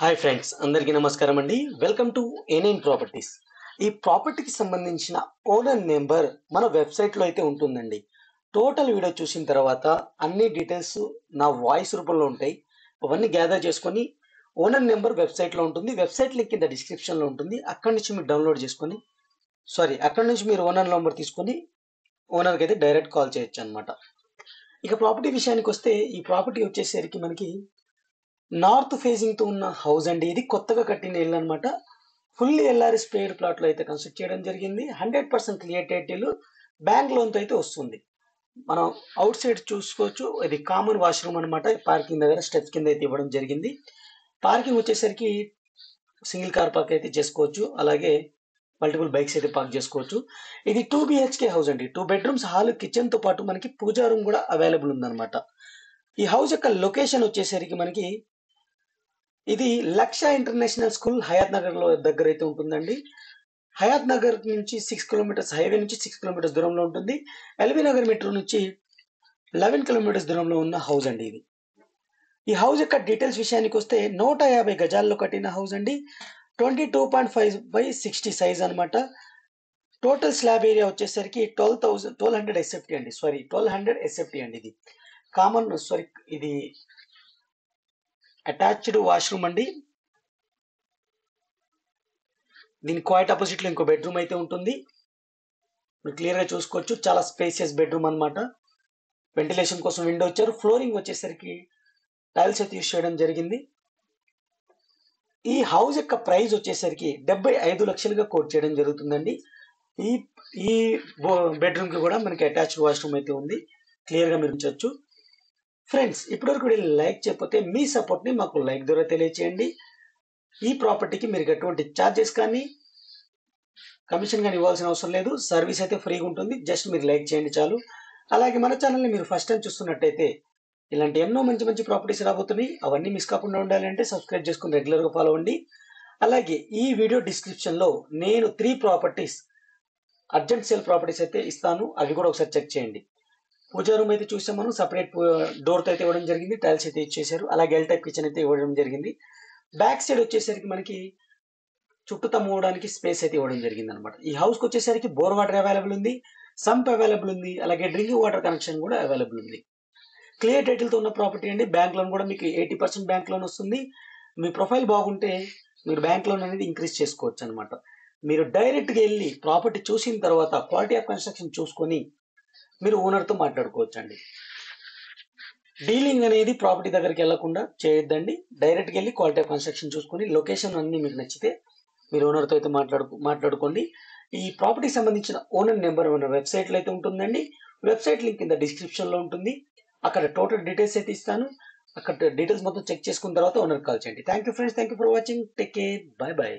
Hi friends, అందరికీ నమస్కారం అండి. Welcome to NN properties. ఈ ప్రాపర్టీకి సంబంధించిన ఓనర్ నెంబర్ మన వెబ్సైట్లో అయితే ఉంటుందండి. టోటల్ వీడియో చూసిన తర్వాత అన్ని డీటెయిల్స్ నా వాయిస్ రూపంలో ఉంటాయి. అవన్నీ గ్యాదర్ చేసుకొని ఓనర్ నెంబర్ వెబ్సైట్లో ఉంటుంది. వెబ్సైట్ లింక్ కింద డిస్క్రిప్షన్లో ఉంటుంది. అక్కడి నుంచి మీరు డౌన్లోడ్ చేసుకొని అక్కడి నుంచి మీరు ఓనర్ నెంబర్ తీసుకొని ఓనర్కి అయితే డైరెక్ట్ కాల్ చేయొచ్చు అనమాట. ఇక ప్రాపర్టీ విషయానికి వస్తే ఈ ప్రాపర్టీ వచ్చేసరికి మనకి నార్త్ ఫేసింగ్ తో ఉన్న హౌస్ అండి. ఇది కొత్తగా కట్టిన ఇల్లు అనమాట. ఫుల్లీ ఎల్ఆర్ఎస్ పేడ్ ప్లాట్ లో అయితే కన్స్ట్రక్ట్ చేయడం జరిగింది. 100% క్లియర్ టైటిల్, బ్యాంక్ లోన్ తో అయితే వస్తుంది. మనం అవుట్ సైడ్ చూసుకోవచ్చు. ఇది కామన్ వాష్రూమ్ అనమాట. పార్కింగ్ దగ్గర స్టెప్స్ కింద అయితే ఇవ్వడం జరిగింది. పార్కింగ్ వచ్చేసరికి సింగిల్ కార్ పార్క్ అయితే చేసుకోవచ్చు. అలాగే మల్టిపుల్ బైక్స్ అయితే పార్క్ చేసుకోవచ్చు. ఇది 2 బిహెచ్కే హౌస్ అండి. 2 బెడ్రూమ్స్, హాల్, కిచెన్ తో పాటు మనకి పూజా రూమ్ కూడా అవైలబుల్ ఉందన్నమాట. ఈ హౌస్ యొక్క లొకేషన్ వచ్చేసరికి మనకి ఇది లక్ష ఇంటర్నేషనల్ స్కూల్ హయాత్ నగర్ లో దగ్గర అయితే ఉంటుందండి. హయాత్ నగర్ నుంచి 6 కిలోమీటర్స్, హైవే నుంచి 6 కిలోమీటర్స్ దూరంలో ఉంటుంది. ఎల్బీ నగర్ మెట్రో నుంచి 11 కిలోమీటర్స్ దూరంలో ఉన్న హౌస్ అండి ఇది. ఈ హౌస్ యొక్క డీటెయిల్స్ విషయానికి వస్తే 150 గజాల్లో కట్టిన హౌస్ అండి. 22.5 by 60 సైజ్ అనమాట. టోటల్ స్లాబ్ ఏరియా వచ్చేసరికి 1200 ఎస్ఎఫ్టీ అండి. 1200 ఎస్ఎఫ్టీ అండి. ఇది కామన్ ఇది అటాచ్డ్ వాష్రూమ్ అండి. దీని క్వైట్ ఆపోజిట్ లో ఇంకో బెడ్రూమ్ అయితే ఉంటుంది. మీరు క్లియర్ గా చూసుకోవచ్చు. చాలా స్పేసియస్ బెడ్రూమ్ అనమాట. వెంటిలేషన్ కోసం విండో ఇచ్చారు. ఫ్లోరింగ్ వచ్చేసరికి టైల్స్ అయితే యూస్ చేయడం జరిగింది. ఈ హౌస్ యొక్క ప్రైస్ వచ్చేసరికి 75 లక్షలుగా కోట్ చేయడం జరుగుతుందండి. ఈ ఈ బెడ్రూమ్ కి కూడా మనకి అటాచ్డ్ వాష్రూమ్ అయితే ఉంది. క్లియర్ గా మీరు ఉంచవచ్చు. ఫ్రెండ్స్, ఇప్పటివరకు లైక్ చేయకపోతే మీ సపోర్ట్ ని మాకు లైక్ ద్వారా తెలియచేయండి. ఈ ప్రాపర్టీకి మీరు ఎటువంటి ఛార్జెస్ కానీ కమిషన్ కానీ ఇవ్వాల్సిన అవసరం లేదు. సర్వీస్ అయితే ఫ్రీగా ఉంటుంది. జస్ట్ మీరు లైక్ చేయండి చాలు. అలాగే మన ఛానల్ని మీరు ఫస్ట్ టైం చూస్తున్నట్టయితే ఇలాంటి ఎన్నో మంచి మంచి ప్రాపర్టీస్ రాబోతున్నాయి. అవన్నీ మిస్ కాకుండా ఉండాలి అంటే సబ్స్క్రైబ్ చేసుకుని రెగ్యులర్గా ఫాలో అవ్వండి. అలాగే ఈ వీడియో డిస్క్రిప్షన్లో నేను 3 ప్రాపర్టీస్ అర్జెంట్ సేల్ ప్రాపర్టీస్ అయితే ఇస్తాను. అవి కూడా ఒకసారి చెక్ చేయండి. పూజా రూమ్ అయితే చూసాం మనం. సపరేట్ డోర్తో అయితే ఇవ్వడం జరిగింది. టైల్స్ అయితే ఇచ్చేసారు. అలాగే ఎల్ టైప్ కిచెన్ అయితే ఇవ్వడం జరిగింది. బ్యాక్ సైడ్ వచ్చేసరికి మనకి చుట్టూ తమ్మడానికి స్పేస్ అయితే ఇవ్వడం జరిగింది అనమాట. ఈ హౌస్ కి వచ్చేసరికి బోర్ వాటర్ అవైలబుల్ ఉంది, సంప్ అవైలబుల్ ఉంది, అలాగే డ్రింకింగ్ వాటర్ కనెక్షన్ కూడా అవైలబుల్ ఉంది. క్లియర్ టైటిల్ తో ఉన్న ప్రాపర్టీ అండి. బ్యాంక్ లోన్ కూడా మీకు 80% బ్యాంక్ లోన్ వస్తుంది. మీ ప్రొఫైల్ బాగుంటే మీరు బ్యాంక్ లోన్ అనేది ఇంక్రీజ్ చేసుకోవచ్చు అనమాట. మీరు డైరెక్ట్ గా వెళ్ళి ప్రాపర్టీ చూసిన తర్వాత క్వాలిటీ ఆఫ్ కన్స్ట్రక్షన్ చూసుకొని మీరు ఓనర్ తో మాట్లాడుకోవచ్చు అండి. డీలింగ్ అనేది ప్రాపర్టీ దగ్గరికి వెళ్లకుండా చేయొద్దండి. డైరెక్ట్ గా వెళ్ళి క్వాలిటీ ఆఫ్ కన్స్ట్రక్షన్ చూసుకొని లొకేషన్ అన్ని మీకు నచ్చితే మీరు ఓనర్తో అయితే మాట్లాడుకోండి. ఈ ప్రాపర్టీకి సంబంధించిన ఓనర్ నెంబర్ మన వెబ్సైట్ లో అయితే ఉంటుందండి. వెబ్సైట్ లింక్ కింద డిస్క్రిప్షన్ లో ఉంటుంది. అక్కడ టోటల్ డీటెయిల్స్ అయితే ఇస్తాను. అక్కడ డీటెయిల్స్ మొత్తం చెక్ చేసుకున్న తర్వాత ఓనర్ కాల్ చేయండి. Thank you friends, thank you for watching. Take care, by by.